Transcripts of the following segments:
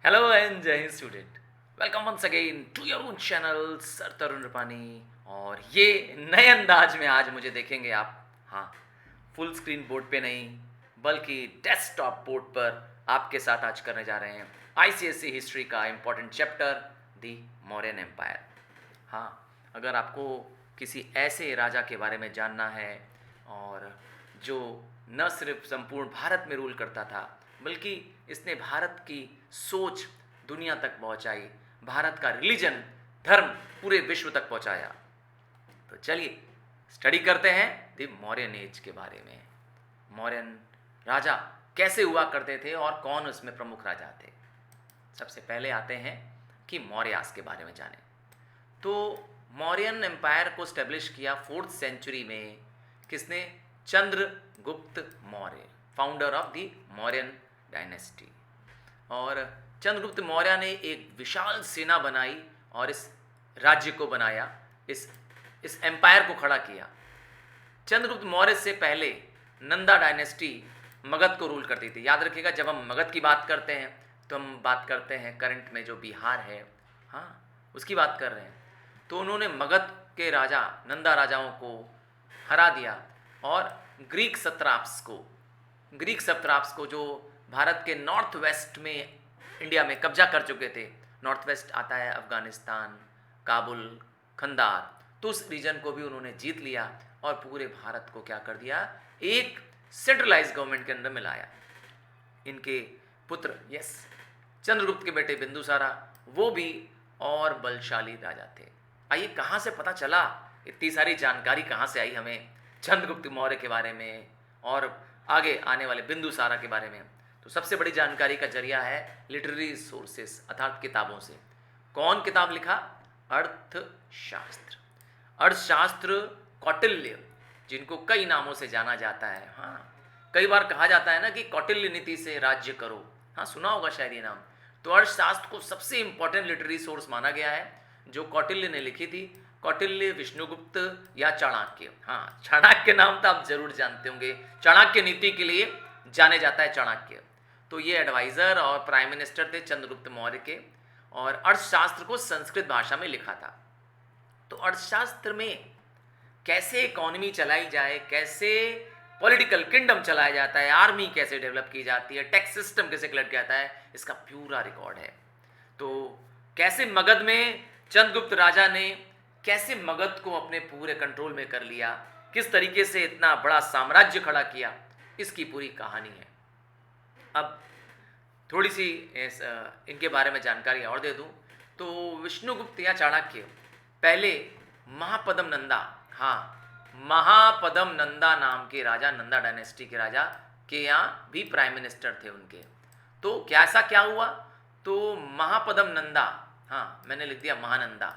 Hello and जय हिंद student. Welcome once again to your own channel sir Tarun Rupani. और ये नए अंदाज में आज मुझे देखेंगे आप। हाँ, फुल स्क्रीन बोर्ड पे नहीं बल्कि डेस्कटॉप बोर्ड पर आपके साथ आज करने जा रहे हैं आईसीएसई हिस्ट्री का important chapter the Mauryan empire. हाँ, अगर आपको किसी ऐसे राजा के बारे में जानना है और जो न सिर्फ संपूर्ण भारत में रूल करता था बल्कि इसने भारत की सोच दुनिया तक पहुंचाई, भारत का रिलीजन धर्म पूरे विश्व तक पहुंचाया, तो चलिए स्टडी करते हैं द मौर्यन एज के बारे में। मौर्यन राजा कैसे हुआ करते थे और कौन उसमें प्रमुख राजा थे। सबसे पहले आते हैं कि मौर्यास के बारे में जानें। तो मौर्यन एम्पायर को स्टेब्लिश किया 4th सेंचुरी में किसने? Chandragupta Maurya, founder of the Mauryan dynasty. और चंद्रगुप्त मौर्य ने एक विशाल सेना बनाई और इस राज्य को बनाया, इस एम्पायर को खड़ा किया। चंद्रगुप्त मौर्य से पहले नंदा डायनेस्टी मगध को रूल करती थी। याद रखिएगा, जब हम मगध की बात करते हैं तो हम बात करते हैं करंट में जो बिहार है, हाँ, उसकी बात कर रहे हैं। तो उन्होंने मगध के राजा नंदा राजाओं को हरा दिया और ग्रीक सत्राप्स को जो भारत के नॉर्थ वेस्ट में इंडिया में कब्जा कर चुके थे। नॉर्थ वेस्ट आता है अफगानिस्तान, काबुल, खंदार, तो उस रीजन को भी उन्होंने जीत लिया और पूरे भारत को क्या कर दिया, एक सेंट्रलाइज गवर्नमेंट के अंदर मिलाया। इनके पुत्र चंद्रगुप्त के बेटे बिंदुसारा वो भी और बलशाली राजा थे। आइए, कहाँ से पता चला, इतनी सारी जानकारी कहाँ से आई हमें चंद्रगुप्त मौर्य के बारे में और आगे आने वाले बिंदुसारा के बारे में। तो सबसे बड़ी जानकारी का जरिया है लिटरेरी सोर्सेस, अर्थात किताबों से। कौन किताब लिखा? अर्थशास्त्र। अर्थशास्त्र कौटिल्य, जिनको कई नामों से जाना जाता है। हाँ, कई बार कहा जाता है ना कि कौटिल्य नीति से राज्य करो। हाँ, सुना होगा शायद ये नाम। तो अर्थशास्त्र को सबसे इंपॉर्टेंट लिटरेरी सोर्स माना गया है, जो कौटिल्य ने लिखी थी। कौटिल्य, विष्णुगुप्त या चाणक्य। हाँ, चाणक्य नाम तो आप जरूर जानते होंगे, चाणक्य नीति के लिए जाने जाता है चाणक्य। तो ये एडवाइजर और प्राइम मिनिस्टर थे चंद्रगुप्त मौर्य के, और अर्थशास्त्र को संस्कृत भाषा में लिखा था। तो अर्थशास्त्र में कैसे इकोनॉमी चलाई जाए, कैसे पॉलिटिकल किंगडम चलाया जाता है, आर्मी कैसे डेवलप की जाती है, टैक्स सिस्टम कैसे कलेक्ट किया जाता है, इसका पूरा रिकॉर्ड है। तो कैसे मगध में चंद्रगुप्त राजा ने कैसे मगध को अपने पूरे कंट्रोल में कर लिया, किस तरीके से इतना बड़ा साम्राज्य खड़ा किया, इसकी पूरी कहानी है। अब थोड़ी सी इनके बारे में जानकारी और दे दूं तो विष्णुगुप्त या चाणक्य पहले महापदम नंदा, हाँ, महापदम नंदा नाम के राजा, नंदा डायनेस्टी के राजा के यहाँ भी प्राइम मिनिस्टर थे उनके। तो क्या ऐसा क्या हुआ, तो महापदम नंदा, हाँ मैंने लिख दिया महानंदा।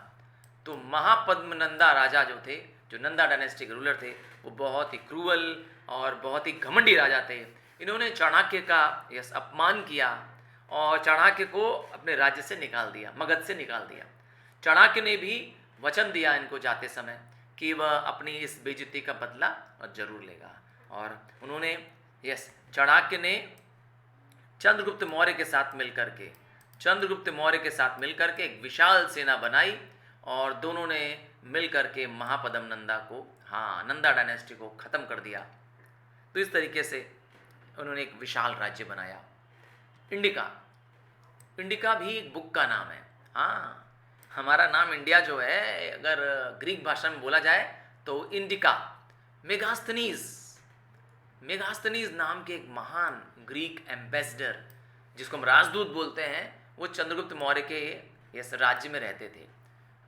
तो महापद्म नंदा राजा जो थे, जो नंदा डायनेस्टी के रूलर थे, वो बहुत ही क्रूअल और बहुत ही घमंडी राजा थे। इन्होंने चाणक्य का अपमान किया और चाणक्य को अपने राज्य से निकाल दिया, मगध से निकाल दिया। चाणक्य ने भी वचन दिया इनको जाते समय कि वह अपनी इस बेइज्जती का बदला जरूर लेगा। और उन्होंने चाणक्य ने चंद्रगुप्त मौर्य के साथ मिलकर के एक विशाल सेना बनाई और दोनों ने मिलकर के महापदम नंदा को, हाँ, नंदा डायनेस्टी को ख़त्म कर दिया। तो इस तरीके से उन्होंने एक विशाल राज्य बनाया। इंडिका भी एक बुक का नाम है। हाँ, हमारा नाम इंडिया जो है, अगर ग्रीक भाषा में बोला जाए तो इंडिका। मेगास्थनीज नाम के एक महान ग्रीक एम्बेसडर, जिसको हम राजदूत बोलते हैं, वो चंद्रगुप्त मौर्य के इस राज्य में रहते थे।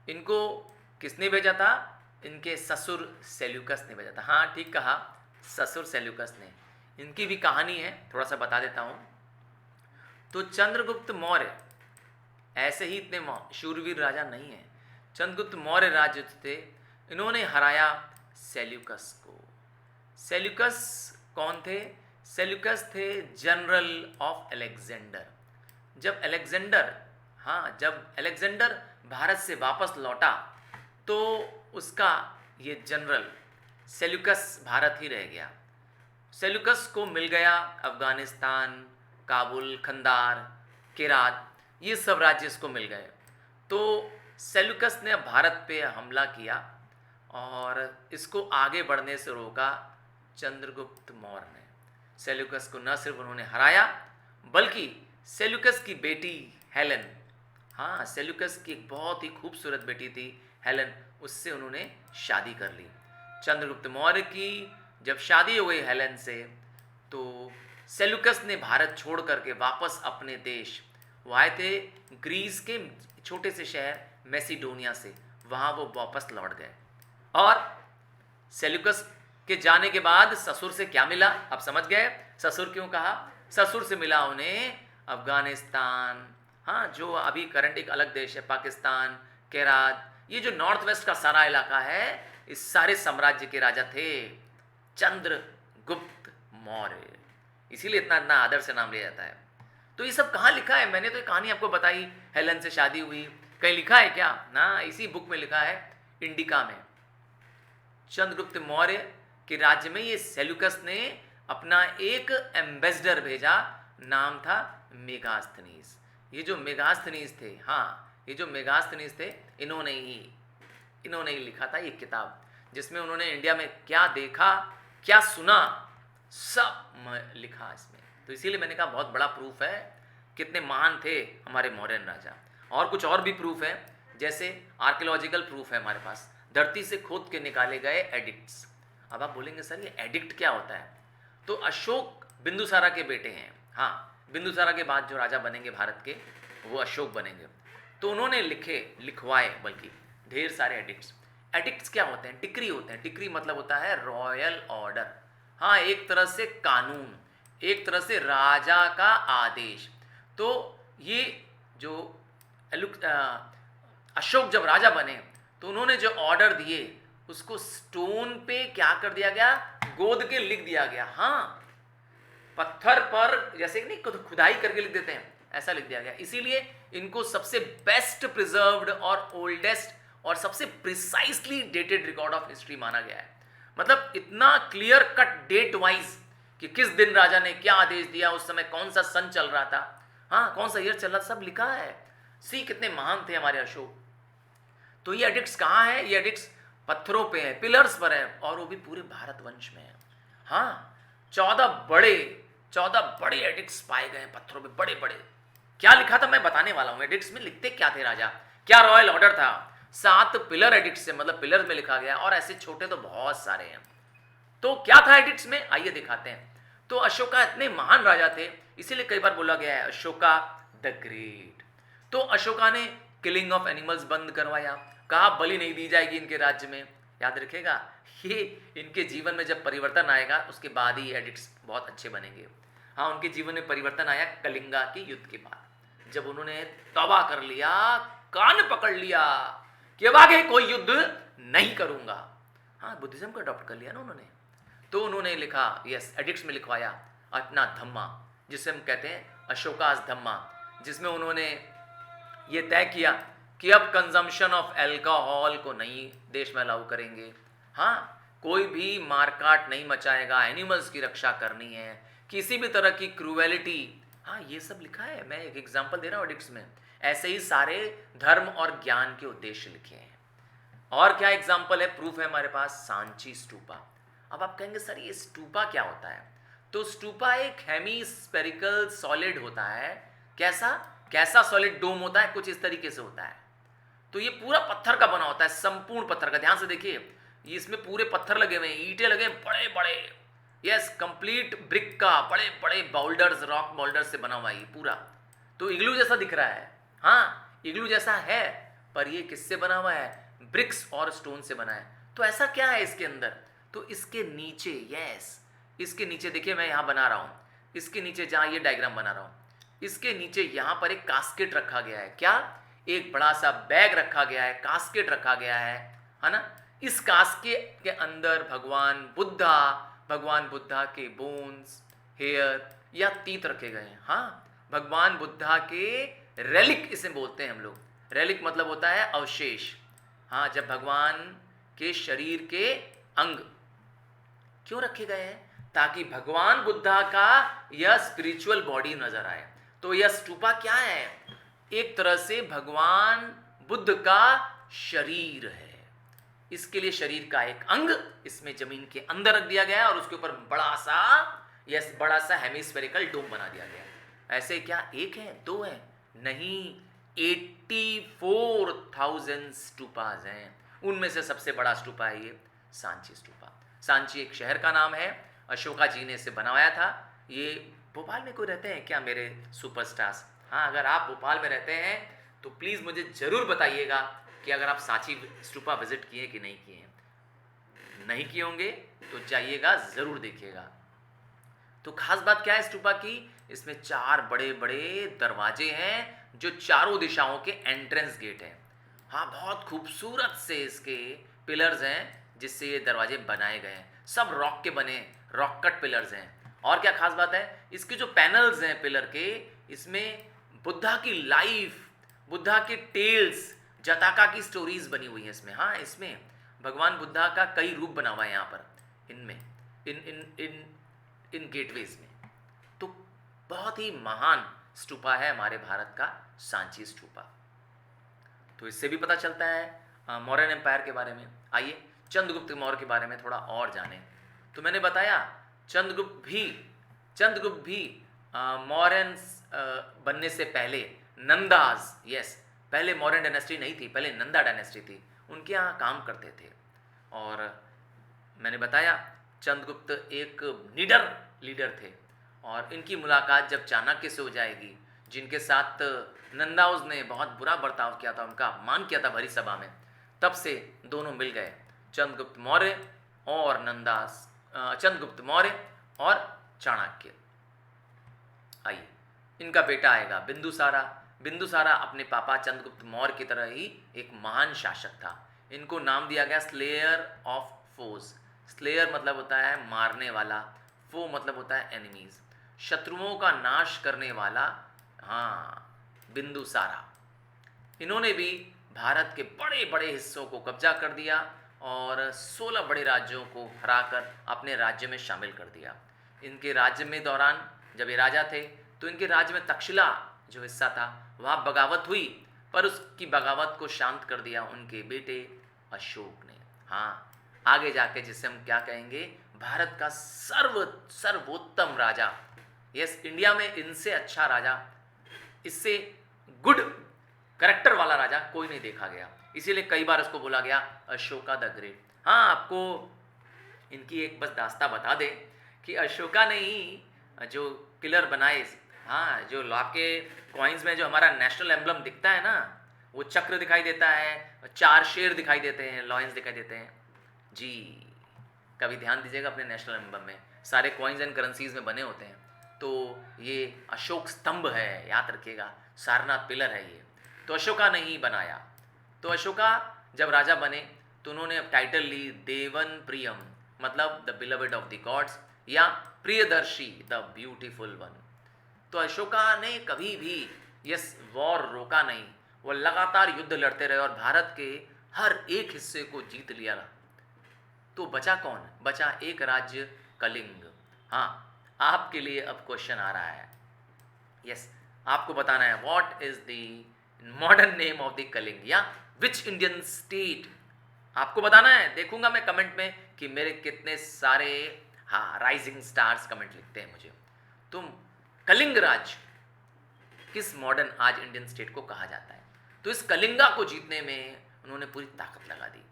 इनको किसने भेजा था? इनके ससुर सेल्यूकस ने भेजा था। हाँ, ठीक कहा, ससुर सेल्यूकस ने। इनकी भी कहानी है, थोड़ा सा बता देता हूँ। तो चंद्रगुप्त मौर्य ऐसे ही इतने शूरवीर राजा नहीं है। चंद्रगुप्त मौर्य राज्य थे, इन्होंने हराया सेल्यूकस को। सेल्यूकस कौन थे? सेल्यूकस थे जनरल ऑफ अलेक्जेंडर। जब अलेक्जेंडर भारत से वापस लौटा तो उसका ये जनरल सेल्यूकस भारत ही रह गया। सेल्यूकस को मिल गया अफगानिस्तान, काबुल, खंदार, केरात, ये सब राज्य इसको मिल गए। तो सेल्यूकस ने भारत पे हमला किया और इसको आगे बढ़ने से रोका चंद्रगुप्त मौर्य ने। सेल्यूकस को न सिर्फ उन्होंने हराया बल्कि सेल्यूकस की बेटी हेलेन, हाँ सेल्यूकस की एक बहुत ही खूबसूरत बेटी थी हेलेन, उससे उन्होंने शादी कर ली। चंद्रगुप्त मौर्य की जब शादी हो गई हेलेन से, तो सेल्यूकस ने भारत छोड़ करके वापस अपने देश, वो आए थे ग्रीस के छोटे से शहर मैसिडोनिया से, वहाँ वो वापस लौट गए। और सेल्यूकस के जाने के बाद ससुर से क्या मिला, आप समझ गए ससुर क्यों कहा। ससुर से मिला उन्हें अफगानिस्तान, हाँ जो अभी करंट एक अलग देश है, पाकिस्तान, केरात, ये जो नॉर्थ वेस्ट का सारा इलाका है, इस सारे साम्राज्य के राजा थे चंद्रगुप्त मौर्य, इसीलिए इतना इतना आदर से नाम लिया जाता है। तो ये सब कहाँ लिखा है, मैंने तो एक कहानी आपको बताई, हेलन से शादी हुई, कहीं लिखा है क्या ना, इसी बुक में लिखा है इंडिका में। चंद्रगुप्त मौर्य के राज्य में ये सेल्यूकस ने अपना एक एम्बेसडर भेजा, नाम था मेगास्थनीस। ये जो मेगास्थनीस थे, हाँ ये जो मेगास्थनीस थे, इन्होंने ही लिखा था ये किताब, जिसमें उन्होंने इंडिया में क्या देखा क्या सुना सब लिखा इसमें। तो इसीलिए मैंने कहा बहुत बड़ा प्रूफ है कितने महान थे हमारे मौर्यन राजा। और कुछ और भी प्रूफ है, जैसे आर्कियोलॉजिकल प्रूफ है हमारे पास, धरती से खोद के निकाले गए एडिक्ट्स। अब आप बोलेंगे सर ये एडिक्ट क्या होता है, तो अशोक बिंदुसारा के बेटे हैं, हाँ बिंदुसारा के बाद जो राजा बनेंगे भारत के वो अशोक बनेंगे, तो उन्होंने लिखवाए बल्कि ढेर सारे एडिक्ट्स। एडिक्ट्स क्या होते हैं, डिक्री होते हैं, डिक्री मतलब होता है रॉयल ऑर्डर, हाँ एक तरह से कानून, एक तरह से राजा का आदेश। तो ये जो अशोक जब राजा बने तो उन्होंने जो ऑर्डर दिए उसको स्टोन पे क्या कर दिया गया, गोद के लिख दिया गया, हाँ पत्थर पर जैसे नहीं खुदाई करके लिख देते हैं, ऐसा लिख दिया गया। इसीलिए इनको सबसे बेस्ट प्रिजर्व्ड और ओल्डेस्ट और सबसे precisely dated record of history माना गया है। मतलब इतना क्लियर कट डेट वाइज कि किस दिन राजा ने क्या आदेश दिया, उस समय कौन सा सन चल रहा था, हाँ कौन सा ईयर चल रहा था, सब लिखा है। सी कितने महान थे हमारे अशोक। तो ये एडिक्ट्स कहाँ है, ये एडिक्ट्स पत्थरों पे है, पिलर्स पर है, और वो भी पूरे भारतवंश में है। हाँ 14 बड़े एडिक्ट्स पाए गए पत्थरों पे, बड़े बड़े। क्या लिखा था मैं बताने वाला हूं, एडिक्ट्स में लिखते क्या थे राजा, क्या रॉयल ऑर्डर था। 7 पिलर एडिक्ट्स से, मतलब पिलर में लिखा गया, और ऐसे छोटे तो बहुत सारे हैं। तो क्या था एडिक्ट्स में, आइए दिखाते हैं। तो अशोका इतने महान राजा थे, इसीलिए कई बार बोला गया है अशोका द ग्रेट। तो अशोका ने किलिंग ऑफ एनिमल्स बंद करवाया, कहा बलि नहीं दी जाएगी इनके राज्य में। याद रखेगा, ये इनके जीवन में जब परिवर्तन आएगा उसके बाद ही एडिक्ट्स बहुत अच्छे बनेंगे। हाँ उनके जीवन में परिवर्तन आया कलिंगा के युद्ध के बाद, जब उन्होंने तौबा कर लिया, कान पकड़ लिया कि अब आगे कोई युद्ध नहीं करूंगा। हाँ बुद्धिज्म को अडॉप्ट कर लिया ना उन्होंने। तो उन्होंने लिखा, यस एडिक्ट्स में लिखवाया अपना धम्मा, जिसे हम कहते हैं अशोकास धम्मा, जिसमें उन्होंने ये तय किया कि अब कंजम्पशन ऑफ अल्कोहल को नहीं देश में अलाउ करेंगे। हाँ कोई भी मारकाट नहीं मचाएगा, एनिमल्स की रक्षा करनी है, किसी भी तरह की क्रूएलिटी, हाँ ये सब लिखा है। मैं एक एग्जांपल दे रहा हूँ एडिक्ट्स में, ऐसे ही सारे धर्म और ज्ञान के उद्देश्य लिखे हैं। और क्या एग्जांपल है, प्रूफ है हमारे पास, सांची स्तूपा। अब आप कहेंगे सर ये स्तूपा क्या होता है, तो स्तूपा एक हेमीस्फेरिकल सॉलिड होता है। कैसा सॉलिड डोम होता है, कुछ इस तरीके से होता है। तो ये पूरा पत्थर का बना होता है, संपूर्ण पत्थर का, ध्यान से देखिए, ये इसमें पूरे पत्थर लगे हुए हैं, ईंटें लगे बड़े बड़े, यस कंप्लीट ब्रिक का, बड़े बड़े बाउल्डर्स, रॉक बाउल्डर्स से बना हुआ है ये पूरा। तो इग्लू जैसा दिख रहा है, हाँ इग्लू जैसा है, पर ये किससे बना हुआ है, ब्रिक्स और स्टोन से बना है। तो ऐसा क्या है इसके अंदर, तो इसके नीचे, यस इसके नीचे देखिए, मैं यहाँ बना रहा हूँ, इसके नीचे जहाँ ये डायग्राम बना रहा हूँ, इसके नीचे यहाँ पर एक कास्केट रखा गया है। क्या, एक बड़ा सा बैग रखा गया है, कास्केट रखा गया है ना। इस कास्केट के अंदर भगवान बुद्धा के बोन्स, हेयर या तीत रखे गए हैं। हाँ भगवान बुद्धा के रेलिक इसे बोलते हैं हम लोग, रेलिक मतलब होता है अवशेष। हाँ जब भगवान के शरीर के अंग क्यों रखे गए हैं, ताकि भगवान बुद्धा का यह स्पिरिचुअल बॉडी नजर आए। तो यह स्तूपा क्या है, एक तरह से भगवान बुद्ध का शरीर है। इसके लिए शरीर का एक अंग इसमें जमीन के अंदर रख दिया गया है और उसके ऊपर बड़ा सा हेमिस्फेरिकल डोम बना दिया गया है। ऐसे क्या एक है, दो है? नहीं, 84,000 स्टूपाज हैं। उनमें से सबसे बड़ा स्टूपा है ये सांची स्टूपा। सांची एक शहर का नाम है, अशोका जी ने इसे बनवाया था। ये भोपाल में कोई रहते हैं क्या मेरे सुपरस्टार्स? हाँ, अगर आप भोपाल में रहते हैं तो प्लीज़ मुझे ज़रूर बताइएगा कि अगर आप सांची स्टूपा विजिट किए कि नहीं किए। नहीं किए होंगे तो जाइएगा, ज़रूर देखिएगा। तो खास बात क्या है स्टूपा की? इसमें 4 बड़े बड़े दरवाजे हैं जो चारों दिशाओं के एंट्रेंस गेट हैं। हाँ, बहुत खूबसूरत से इसके पिलर्स हैं जिससे ये दरवाजे बनाए गए हैं। सब रॉक के बने, रॉक कट पिलर्स हैं। और क्या खास बात है, इसके जो पैनल्स हैं पिलर के, इसमें बुद्धा की लाइफ, बुद्धा के टेल्स, जताका की स्टोरीज बनी हुई हैं इसमें। हाँ, इसमें भगवान बुद्धा का कई रूप बना हुआ है यहाँ पर, इनमें, इन इन इन इन गेटवेज में। तो बहुत ही महान स्टूपा है हमारे भारत का सांची स्टूपा। तो इससे भी पता चलता है मौर्यन एम्पायर के बारे में। आइए चंद्रगुप्त मौर्य के बारे में थोड़ा और जानें। तो मैंने बताया चंद्रगुप्त भी मौर्यन बनने से पहले नंदाज, यस, पहले मौर्यन डायनेस्टी नहीं थी, पहले नंदा डायनेस्टी थी, उनके यहाँ काम करते थे। और मैंने बताया चंद्रगुप्त एक निडर लीडर थे और इनकी मुलाकात जब चाणक्य से हो जाएगी, जिनके साथ नंदाउस ने बहुत बुरा बर्ताव किया था, उनका अपमान किया था भरी सभा में, तब से दोनों मिल गए, चंद्रगुप्त मौर्य और चाणक्य। आइए, इनका बेटा आएगा बिंदुसारा। बिंदुसारा अपने पापा चंद्रगुप्त मौर्य की तरह ही एक महान शासक था। इनको नाम दिया गया स्लेयर ऑफ फोज। स्लेयर मतलब होता है मारने वाला, फो मतलब होता है एनिमीज, शत्रुओं का नाश करने वाला। हाँ, बिंदुसारा। इन्होंने भी भारत के बड़े बड़े हिस्सों को कब्जा कर दिया और 16 बड़े राज्यों को हराकर अपने राज्य में शामिल कर दिया। इनके राज्य में दौरान जब ये राजा थे तो इनके राज्य में तक्षशिला जो हिस्सा था वहाँ बगावत हुई, पर उसकी बगावत को शांत कर दिया उनके बेटे अशोक ने। हाँ, आगे जाके जिसे हम क्या कहेंगे, भारत का सर्वोत्तम राजा। यस, इंडिया में इनसे अच्छा राजा, इससे गुड करेक्टर वाला राजा कोई नहीं देखा गया, इसीलिए कई बार उसको बोला गया अशोका द ग्रेट। हाँ, आपको इनकी एक बस दास्ता बता दें कि अशोका ने ही जो पिलर बनाए, हाँ, जो आपके कॉइन्स में जो हमारा नेशनल एम्बलम दिखता है ना, वो चक्र दिखाई देता है, 4 शेर दिखाई देते हैं, लॉयंस दिखाई देते हैं जी। कभी ध्यान दीजिएगा अपने नेशनल एम्बलम में, सारे कॉइन्स एंड करेंसीज में बने होते हैं। तो ये अशोक स्तंभ है, याद रखिएगा, सारनाथ पिलर है ये। तो अशोका ने ही बनाया। तो अशोका जब राजा बने तो उन्होंने अब टाइटल ली देवन प्रियम, मतलब the beloved of the gods, या प्रियदर्शी द ब्यूटीफुल वन। तो अशोका ने कभी भी यस वॉर रोका नहीं, वो लगातार युद्ध लड़ते रहे और भारत के हर एक हिस्से को जीत लिया। तो बचा कौन? बचा एक राज्य, कलिंग। हाँ, आपके लिए अब क्वेश्चन आ रहा है, यस, आपको बताना है what is the modern name of the Kalinga, या विच इंडियन स्टेट, आपको बताना है। देखूंगा मैं कमेंट में कि मेरे कितने सारे हाँ राइजिंग स्टार्स कमेंट लिखते हैं मुझे। तुम कलिंग राज्य किस मॉडर्न आज इंडियन स्टेट को कहा जाता है? तो इस कलिंगा को जीतने में उन्होंने पूरी ताकत लगा दी।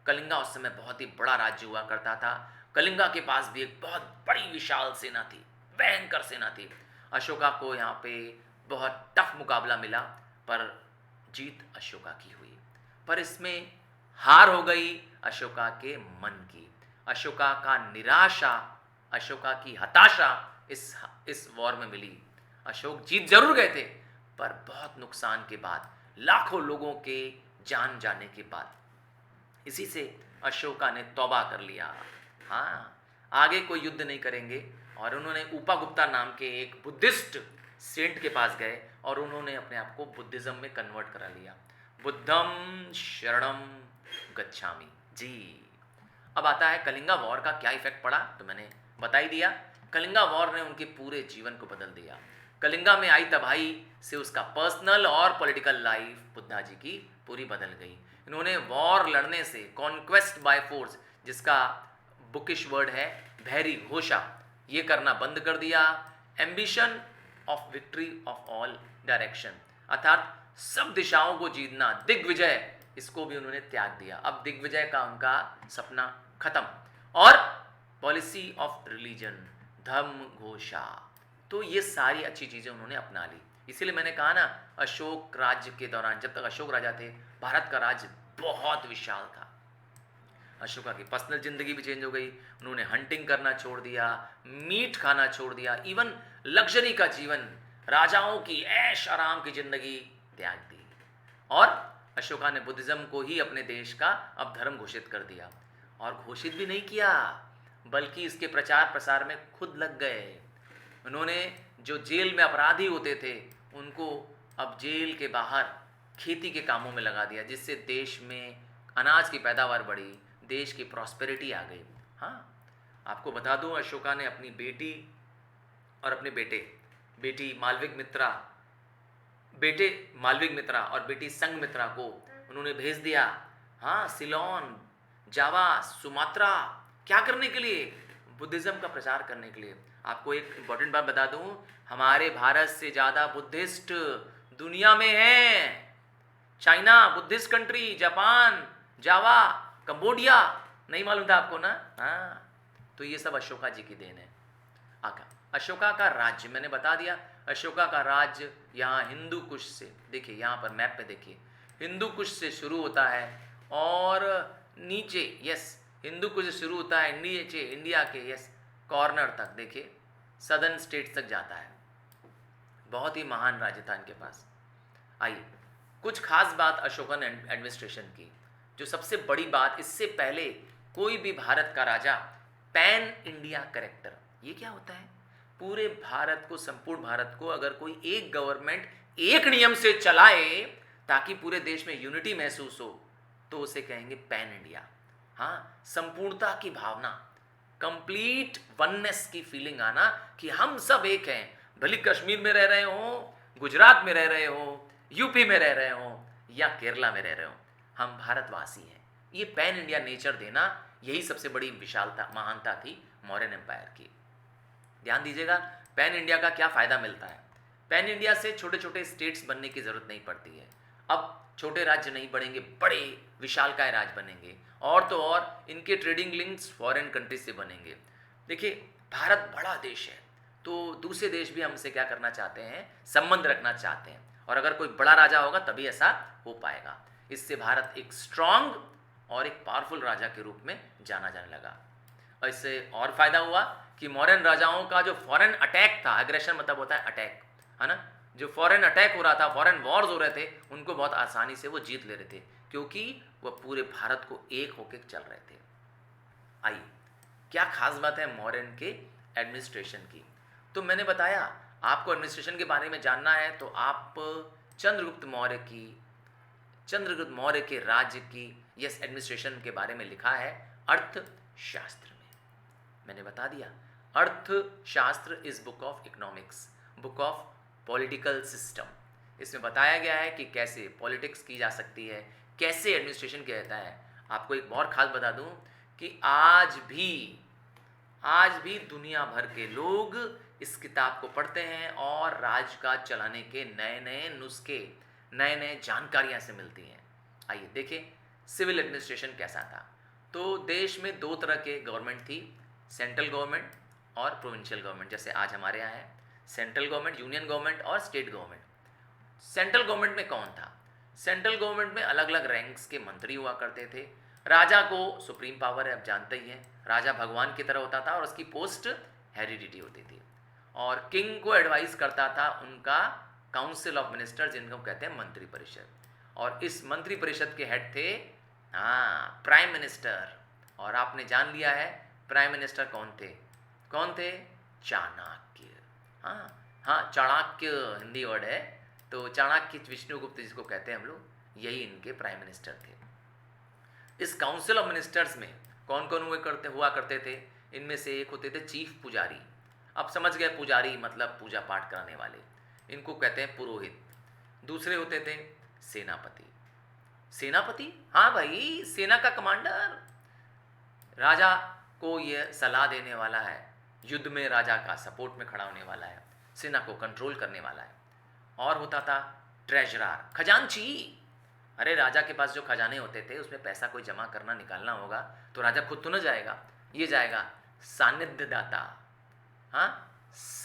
कलिंगा उस समय बहुत ही बड़ा राज्य हुआ करता था। कलिंगा के पास भी एक बहुत बड़ी विशाल सेना थी, भयंकर सेना थी। अशोका को यहाँ पे बहुत टफ मुकाबला मिला, पर जीत अशोका की हुई। पर इसमें हार हो गई अशोका के मन की। अशोका का निराशा, अशोका की हताशा इस वॉर में मिली। अशोक जीत जरूर गए थे, पर बहुत नुकसान के बाद, लाखों लोगों के जान जाने के बाद। इसी से अशोका ने तौबा कर लिया। हाँ, आगे कोई युद्ध नहीं करेंगे, और उन्होंने उपागुप्ता नाम के एक बुद्धिस्ट सेंट के पास गए और उन्होंने अपने आप को बुद्धिज्म में कन्वर्ट करा लिया। बुद्धम शरणम गच्छामि जी। अब आता है कलिंगा वॉर का क्या इफेक्ट पड़ा, तो मैंने बता ही दिया। कलिंगा वॉर ने उनके पूरे जीवन को बदल दिया। कलिंगा में आई तबाही से उसका पर्सनल और पॉलिटिकल लाइफ बुद्धा जी की पूरी बदल गई। इन्होंने वॉर लड़ने से, कॉन्क्वेस्ट बाय फोर्स, जिसका बुकिश वर्ड है भैरी घोषा, ये करना बंद कर दिया। Ambition of victory of all direction, अर्थात सब दिशाओं को जीतना, दिग्विजय, इसको भी उन्होंने त्याग दिया। अब दिग्विजय का उनका सपना खत्म। और पॉलिसी ऑफ रिलीजन, धर्म घोषा, तो ये सारी अच्छी चीज़ें उन्होंने अपना ली। इसीलिए मैंने कहा ना, अशोक राज्य के दौरान, जब तक अशोक राजा थे, भारत का राज्य बहुत विशाल था। अशोका की पर्सनल जिंदगी भी चेंज हो गई। उन्होंने हंटिंग करना छोड़ दिया, मीट खाना छोड़ दिया, इवन लग्जरी का जीवन, राजाओं की ऐश आराम की जिंदगी त्याग दी। और अशोका ने बुद्धिज्म को ही अपने देश का अब धर्म घोषित कर दिया। और घोषित भी नहीं किया, बल्कि इसके प्रचार प्रसार में खुद लग गए। उन्होंने जो जेल में अपराधी होते थे, उनको अब जेल के बाहर खेती के कामों में लगा दिया, जिससे देश में अनाज की पैदावार बढ़ी, देश की प्रॉस्पेरिटी आ गई। हाँ, आपको बता दूं, अशोका ने अपनी बेटी और अपने बेटी मालविक मित्रा और बेटी संघमित्रा को उन्होंने भेज दिया, हाँ, सिलोन, जावा, सुमात्रा, क्या करने के लिए? बुद्धिज्म का प्रचार करने के लिए। आपको एक इंपॉर्टेंट बात बता दूं, हमारे भारत से ज़्यादा बुद्धिस्ट दुनिया में हैं। चाइना बुद्धिस्ट कंट्री, जापान, जावा, कंबोडिया, नहीं मालूम था आपको ना? हाँ, तो ये सब अशोका जी की देन है। अशोका का राज्य मैंने बता दिया। अशोका का राज्य यहाँ हिंदू कुश से, देखिए यहाँ पर मैप पे देखिए, हिंदू कुश से शुरू होता है और नीचे, यस, हिंदू कुश से शुरू होता है, नीचे इंडिया के, यस, कॉर्नर तक, देखिए सदर्न स्टेट्स तक जाता है। बहुत ही महान राज्य था इनके पास। आइए, कुछ खास बात अशोकन एडमिनिस्ट्रेशन की। जो सबसे बड़ी बात, इससे पहले कोई भी भारत का राजा पैन इंडिया करेक्टर, ये क्या होता है? पूरे भारत को, संपूर्ण भारत को अगर कोई एक गवर्नमेंट एक नियम से चलाए ताकि पूरे देश में यूनिटी महसूस हो, तो उसे कहेंगे पैन इंडिया। हाँ, संपूर्णता की भावना, कंप्लीट वननेस की फीलिंग आना कि हम सब एक हैं, भले कश्मीर में रह रहे हो, गुजरात में रह रहे हो, यूपी में रह रहे हो या केरला में रह रहे हो, हम भारतवासी हैं। ये पैन इंडिया नेचर देना, यही सबसे बड़ी विशालता, महानता थी मौर्यन एम्पायर की। ध्यान दीजिएगा, पैन इंडिया का क्या फ़ायदा मिलता है? पैन इंडिया से छोटे छोटे स्टेट्स बनने की ज़रूरत नहीं पड़ती है। अब छोटे राज्य नहीं बढ़ेंगे, बड़े विशालकाय राज्य बनेंगे, और तो और इनके ट्रेडिंग लिंक्स फॉरेन कंट्रीज से बनेंगे। देखिए, भारत बड़ा देश है, तो दूसरे देश भी हमसे क्या करना चाहते हैं? संबंध रखना चाहते हैं, और अगर कोई बड़ा राजा होगा तभी ऐसा हो पाएगा। इससे भारत एक स्ट्रांग और एक पावरफुल राजा के रूप में जाना जाने लगा। और इससे और फायदा हुआ कि मौर्यन राजाओं का जो फॉरेन अटैक था, एग्रेशन मतलब होता है अटैक, है ना, जो फॉरेन अटैक हो रहा था, फॉरेन वॉर्स हो रहे थे, उनको बहुत आसानी से वो जीत ले रहे थे, क्योंकि वह पूरे भारत को एक होकर चल रहे थे। आइए, क्या खास बात है मौर्यन के एडमिनिस्ट्रेशन की? तो मैंने बताया, आपको एडमिनिस्ट्रेशन के बारे में जानना है तो आप चंद्रगुप्त मौर्य के राज्य की, यस, एडमिनिस्ट्रेशन के बारे में लिखा है अर्थशास्त्र में। मैंने बता दिया, अर्थशास्त्र is book of economics, book of political system. इसमें बताया गया है कि कैसे पॉलिटिक्स की जा सकती है, कैसे एडमिनिस्ट्रेशन किया जाता है। आपको एक और खास बता दूं कि आज भी दुनिया भर के लोग इस किताब को पढ़ते हैं और राज्य का चलाने के नए नए नुस्खे, नए नए जानकारियां से मिलती हैं। आइए देखिए, सिविल एडमिनिस्ट्रेशन कैसा था। तो देश में दो तरह के गवर्नमेंट थी, सेंट्रल गवर्नमेंट और प्रोविंशियल गवर्नमेंट। जैसे आज हमारे यहाँ है सेंट्रल गवर्नमेंट, यूनियन गवर्नमेंट और स्टेट गवर्नमेंट। सेंट्रल गवर्नमेंट में कौन था? सेंट्रल गवर्नमेंट में अलग अलग रैंक्स के मंत्री हुआ करते थे। राजा को सुप्रीम पावर है, आप जानते ही हैं, राजा भगवान की तरह होता था और उसकी पोस्ट हेरिडिटी होती थी। और किंग को एडवाइस करता था उनका काउंसिल ऑफ मिनिस्टर, जिनको कहते हैं मंत्री परिषद। और इस मंत्री परिषद के हेड थे प्राइम मिनिस्टर। और आपने जान लिया है प्राइम मिनिस्टर कौन थे? चाणक्य। चाणक्य हिंदी वर्ड है, तो चाणक्य विष्णुगुप्त जिसको कहते हैं हम लोग, यही इनके प्राइम मिनिस्टर थे। इस काउंसिल ऑफ मिनिस्टर्स में कौन कौन हुआ करते थे? इनमें से एक होते थे चीफ पुजारी। अब समझ गए, पुजारी मतलब पूजा पाठ कराने वाले। इनको कहते हैं पुरोहित। दूसरे होते थे सेनापति। सेनापति, हाँ भाई, सेना का कमांडर, राजा को यह सलाह देने वाला है, युद्ध में राजा का सपोर्ट में खड़ा होने वाला है, सेना को कंट्रोल करने वाला है। और होता था ट्रेजरर, खजांची। अरे राजा के पास जो खजाने होते थे उसमें पैसा कोई जमा करना निकालना होगा तो राजा खुद तो न जाएगा, ये जाएगा सानिध्य दाता। हाँ,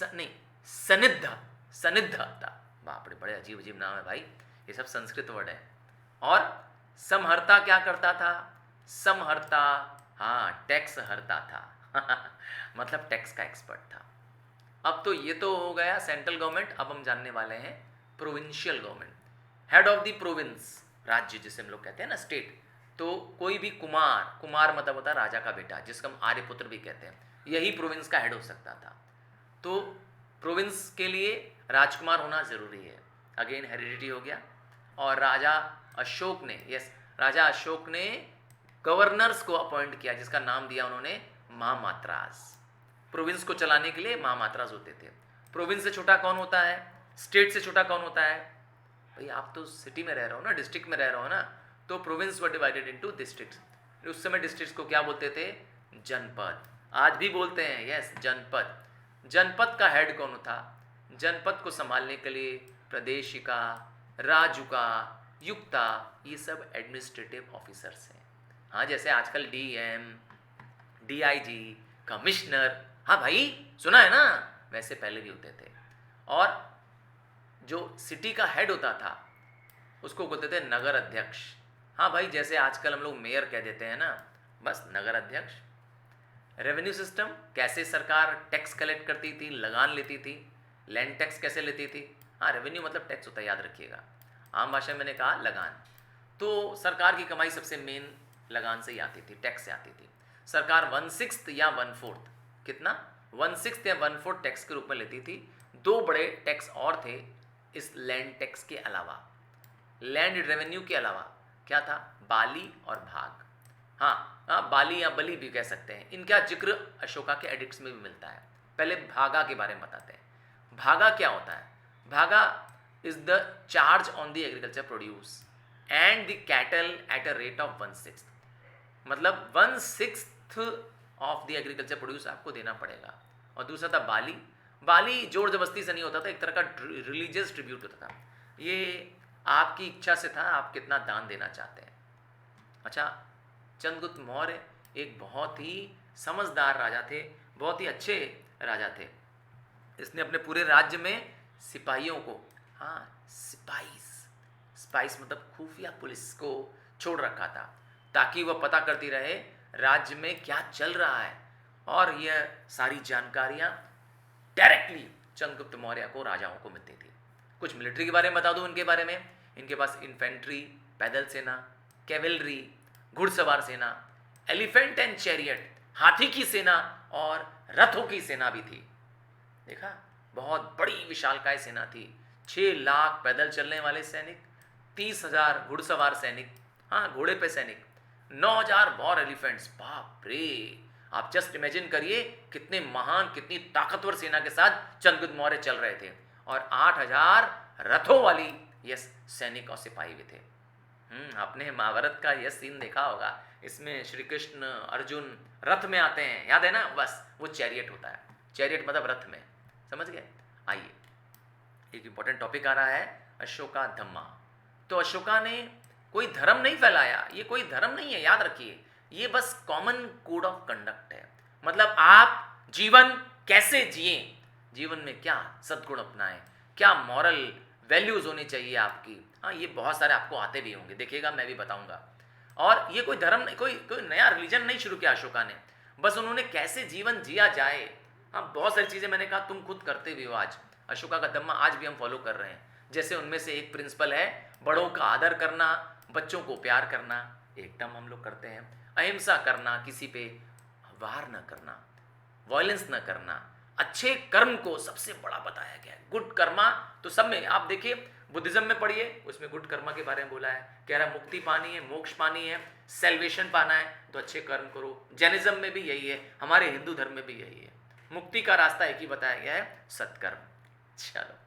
नहीं, सनिध्य, सनिध्यता। बाप रे, बड़े अजीब अजीब नाम है भाई, ये सब संस्कृत वर्ड है। और समहर्ता क्या करता था? समहर्ता, हाँ, टैक्स हरता था मतलब टैक्स का एक्सपर्ट था। अब तो ये तो हो गया सेंट्रल गवर्नमेंट, अब हम जानने वाले हैं provincial government. Head of the province, राज्य जिसे हम लोग कहते हैं ना, स्टेट। तो कोई भी कुमार, कुमार मतलब होता है राजा का बेटा, जिसको हम आर्यपुत्र भी कहते हैं, यही प्रोविंस का हेड हो सकता था। तो प्रोविंस के लिए राजकुमार होना जरूरी है, अगेन हेरिडिटी हो गया। और राजा अशोक ने, यस, राजा अशोक ने गवर्नर्स को अपॉइंट किया, जिसका नाम दिया उन्होंने महामात्रास। प्रोविंस को चलाने के लिए महामात्रास होते थे। प्रोविंस से छोटा कौन होता है? स्टेट से छोटा कौन होता है? भाई आप तो सिटी में रह रहे हो ना, डिस्ट्रिक्ट में रह रहे हो ना, तो province were divided into districts. उस समय डिस्ट्रिक्ट्स को क्या बोलते थे? जनपद। आज भी बोलते हैं, यस, जनपद। जनपद का हेड कौन था? जनपद को संभालने के लिए प्रदेशिका, राजुका, युक्ता, ये सब एडमिनिस्ट्रेटिव ऑफिसर्स हैं। हाँ, जैसे आजकल डीएम, डीआईजी, कमिश्नर, हाँ भाई सुना है ना, वैसे पहले भी होते थे। और जो सिटी का हेड होता था उसको बोलते थे नगर अध्यक्ष। हाँ भाई, जैसे आजकल हम लोग मेयर कह देते हैं ना, बस नगर अध्यक्ष। रेवेन्यू सिस्टम, कैसे सरकार टैक्स कलेक्ट करती थी, लगान लेती थी, लैंड टैक्स कैसे लेती थी। हाँ, रेवेन्यू मतलब टैक्स होता है, याद रखिएगा। आम भाषा में मैंने कहा लगान। तो सरकार की कमाई सबसे मेन लगान से ही आती थी, टैक्स से आती थी। सरकार 1/6 या 1/4, कितना, 1/6 या 1/4 टैक्स के रूप में लेती थी। दो बड़े टैक्स और थे इस लैंड टैक्स के अलावा, लैंड रेवेन्यू के अलावा। क्या था? बाली और भाग। हाँ, बाली या बली भी कह सकते हैं। इनका जिक्र अशोका के एडिक्ट्स में भी मिलता है। पहले भागा के बारे में बताते हैं। भागा क्या होता है? भागा is the charge on the agriculture produce and the cattle at a rate of 1/6। मतलब 1/6 ऑफ द एग्रीकल्चर प्रोड्यूस आपको देना पड़ेगा। और दूसरा था बाली। बाली जोर जबरदस्ती से नहीं होता था, एक तरह का रिलीजियस ट्रिब्यूट होता था। ये आपकी इच्छा से था, आप कितना दान देना चाहते हैं। अच्छा, चंद्रगुप्त मौर्य एक बहुत ही समझदार राजा थे, बहुत ही अच्छे राजा थे। इसने अपने पूरे राज्य में सिपाहियों को, हाँ, स्पाइस मतलब खुफिया पुलिस को छोड़ रखा था, ताकि वह पता करती रहे राज्य में क्या चल रहा है। और यह सारी जानकारियाँ डायरेक्टली चंद्रगुप्त मौर्य को, राजाओं को मिलती थी। कुछ मिलिट्री के बारे में बता दूं इनके बारे में। इनके पास इन्फेंट्री, पैदल सेना, कैवेलरी, घुड़सवार सेना, एलिफेंट एंड चैरियट, हाथी की सेना और रथों की सेना भी थी। देखा, बहुत बड़ी विशालकाय सेना थी। 6 लाख पैदल चलने वाले सैनिक, 30,000 घुड़सवार सैनिक, हाँ घोड़े पे सैनिक, 9,000 वॉर एलिफेंट्स। बाप रे, आप जस्ट इमेजिन करिए कितने महान, कितनी ताकतवर सेना के साथ चंद्रगुप्त मौर्य चल रहे थे। और 8,000 रथों वाली यस सैनिक और सिपाही भी थे। आपने महाभारत का यह सीन देखा होगा, इसमें श्री कृष्ण अर्जुन रथ में आते हैं, याद है ना, बस वो चैरियट होता है। चैरियट मतलब रथ में, समझ गए। आइए, एक इंपॉर्टेंट टॉपिक आ रहा है, अशोका धम्मा। तो अशोका ने कोई धर्म नहीं फैलाया, ये कोई धर्म नहीं है, याद रखिए, ये बस कॉमन कोड ऑफ कंडक्ट है। मतलब आप जीवन कैसे जिए, जीवन में क्या सद्गुण अपनाएं, क्या मॉरल वैल्यूज होनी चाहिए आपकी। हाँ, ये बहुत सारे आपको आते भी होंगे, देखिएगा, मैं भी बताऊंगा। और ये कोई धर्म, कोई नया रिलीजन नहीं शुरू किया अशोका ने, बस उन्होंने कैसे जीवन जिया जाए। हाँ, बहुत सारी चीज़ें मैंने कहा तुम खुद करते भी हो आज, अशोका का धम्मा आज भी हम फॉलो कर रहे हैं। जैसे उनमें से एक प्रिंसिपल है, बड़ों का आदर करना, बच्चों को प्यार करना, एकदम हम लोग करते हैं। अहिंसा करना, किसी पे वार न करना, वायलेंस न करना, अच्छे कर्म को सबसे बड़ा बताया गया है। गुड कर्मा तो सब में, आप देखिए बुद्धिज्म में पढ़िए, उसमें गुड कर्मा के बारे में बोला है, कह रहा मुक्ति पानी है, मोक्ष पानी है, सेल्वेशन पाना है तो अच्छे कर्म करो। जैनिज्म में भी यही है, हमारे हिंदू धर्म में भी यही है। मुक्ति का रास्ता एक ही बताया गया है, सत्कर्म। चलो,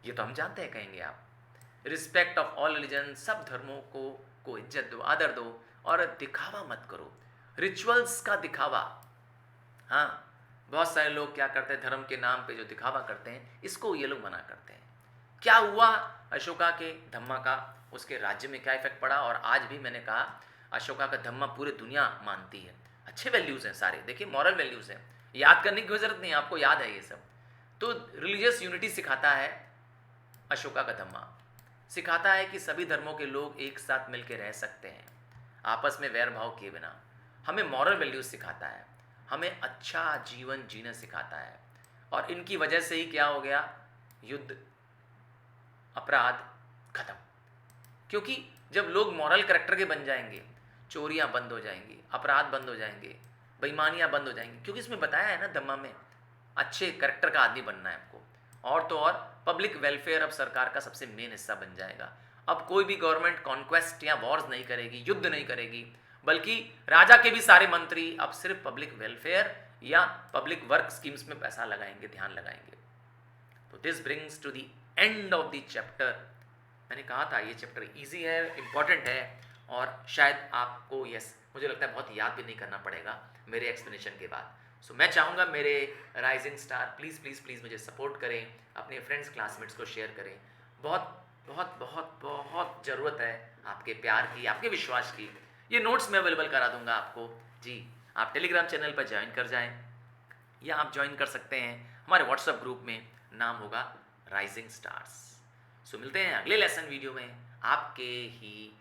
ये तो हम जानते हैं, कहेंगे आप। रिस्पेक्ट ऑफ ऑल रिलीजन, सब धर्मों को इज्जत दो, आदर दो, और दिखावा मत करो, रिचुअल्स का दिखावा। हाँ, बहुत सारे लोग क्या करते हैं, धर्म के नाम पे जो दिखावा करते हैं, इसको ये लोग मना करते हैं। क्या हुआ अशोका के धम्मा का, उसके राज्य में क्या इफेक्ट पड़ा, और आज भी मैंने कहा अशोका का धम्मा पूरी दुनिया मानती है। अच्छे वैल्यूज़ हैं सारे, देखिए मॉरल वैल्यूज़ हैं, याद करने की जरूरत नहीं है, आपको याद है ये सब। तो रिलीजियस यूनिटी सिखाता है अशोका का धम्मा, सिखाता है कि सभी धर्मों के लोग एक साथ मिलकर रह सकते हैं आपस में वैर भाव किए बिना। हमें मॉरल वैल्यूज सिखाता है, हमें अच्छा जीवन जीना सिखाता है। और इनकी वजह से ही क्या हो गया, युद्ध, अपराध खत्म। क्योंकि जब लोग मॉरल करेक्टर के बन जाएंगे, चोरियां बंद हो जाएंगी, अपराध बंद हो जाएंगे, बेईमानियां बंद हो जाएंगी, क्योंकि इसमें बताया है ना धम्मा में, अच्छे करेक्टर का आदमी बनना है आपको। और तो और पब्लिक वेलफेयर अब सरकार का सबसे मेन हिस्सा बन जाएगा। अब कोई भी गवर्नमेंट कॉन्क्वेस्ट या वॉर्स नहीं करेगी, युद्ध नहीं करेगी, बल्कि राजा के भी सारे मंत्री अब सिर्फ पब्लिक वेलफेयर या पब्लिक वर्क स्कीम्स में पैसा लगाएंगे, ध्यान लगाएंगे। तो this brings to the end of the chapter. मैंने कहा था ये चैप्टर इजी है, इंपॉर्टेंट है, और शायद आपको मुझे लगता है बहुत याद भी नहीं करना पड़ेगा मेरे एक्सप्लेनेशन के बाद। सो मैं चाहूँगा मेरे rising star please please please मुझे सपोर्ट करें, अपने फ्रेंड्स क्लासमेट्स को शेयर करें। बहुत बहुत बहुत बहुत ज़रूरत है आपके प्यार की, आपके विश्वास की। ये नोट्स मैं अवेलेबल करा दूंगा आपको जी। आप टेलीग्राम चैनल पर ज्वाइन कर जाएं, या आप ज्वाइन कर सकते हैं हमारे व्हाट्सएप ग्रुप में, नाम होगा राइजिंग स्टार्स। सो मिलते हैं अगले लेसन वीडियो में, आपके ही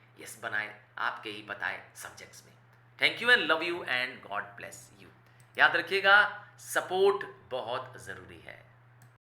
बनाए, आपके ही बताए सब्जेक्ट्स में। Thank you and love you and God bless you. याद रखिएगा, सपोर्ट बहुत ज़रूरी है।